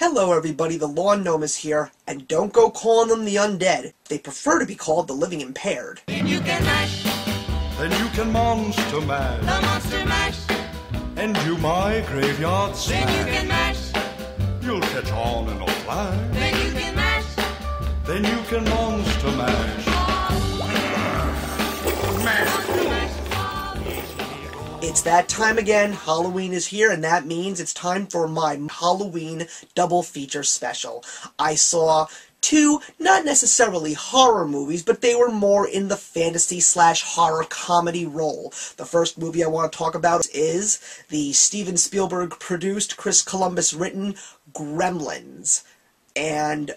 Hello everybody, the Lawn Gnome is here, and don't go calling them the undead. They prefer to be called the living impaired. Then you can mash. Then you can monster mash. The monster mash. And do my graveyard smash. Then you can mash. You'll catch on in a flash. Then you can mash. Then you can monster mash. It's that time again. Halloween is here, and that means it's time for my Halloween double feature special. I saw two, not necessarily horror movies, but they were more in the fantasy/horror comedy role. The first movie I want to talk about is the Steven Spielberg produced, Chris Columbus written Gremlins. And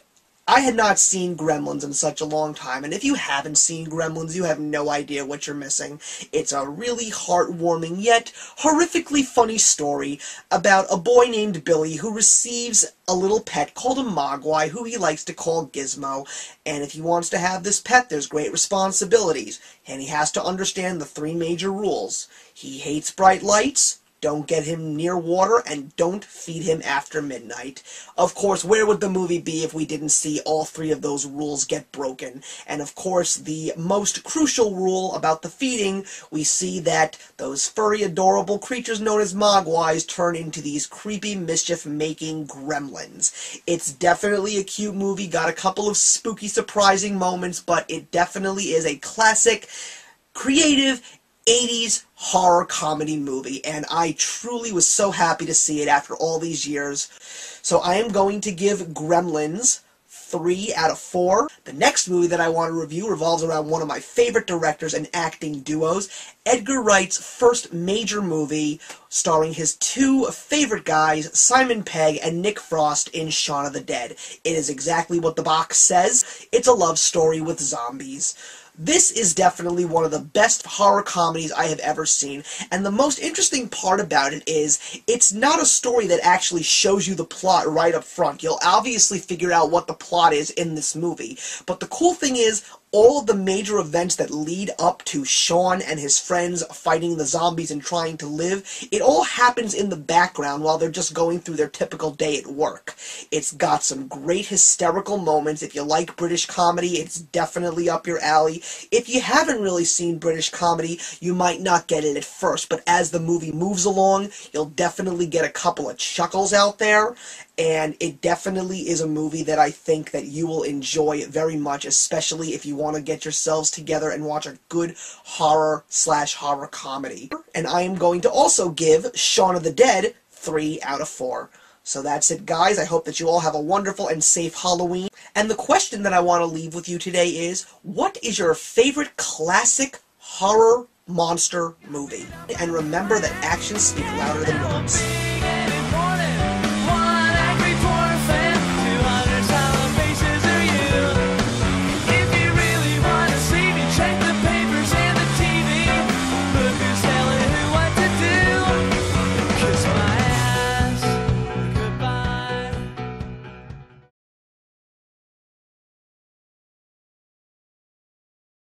I had not seen Gremlins in such a long time, and if you haven't seen Gremlins, you have no idea what you're missing. It's a really heartwarming, yet horrifically funny story about a boy named Billy who receives a little pet called a Mogwai, who he likes to call Gizmo, and if he wants to have this pet, there's great responsibilities, and he has to understand the three major rules. He hates bright lights, don't get him near water, and don't feed him after midnight. Of course, where would the movie be if we didn't see all three of those rules get broken? And of course, the most crucial rule about the feeding, we see that those furry, adorable creatures known as Mogwais turn into these creepy, mischief-making gremlins. It's definitely a cute movie, got a couple of spooky, surprising moments, but it definitely is a classic, creative, 80s horror comedy movie, and I truly was so happy to see it after all these years. So I am going to give Gremlins 3 out of 4. The next movie that I want to review revolves around one of my favorite directors and acting duos, Edgar Wright's first major movie, starring his two favorite guys, Simon Pegg and Nick Frost, in Shaun of the Dead. It is exactly what the box says. It's a love story with zombies. This is definitely one of the best horror comedies I have ever seen, and the most interesting part about it is it's not a story that actually shows you the plot right up front. You'll obviously figure out what the plot is in this movie, but the cool thing is all of the major events that lead up to Shaun and his friends fighting the zombies and trying to live, it all happens in the background while they're just going through their typical day at work. It's got some great hysterical moments. If you like British comedy, it's definitely up your alley. If you haven't really seen British comedy, you might not get it at first, but as the movie moves along, you'll definitely get a couple of chuckles out there, and it definitely is a movie that I think that you will enjoy very much, especially if you want to get yourselves together and watch a good horror/horror comedy. And I am going to also give Shaun of the Dead 3 out of 4. So that's it, guys. I hope that you all have a wonderful and safe Halloween. And the question that I want to leave with you today is, what is your favorite classic horror monster movie? And remember that actions speak louder than words.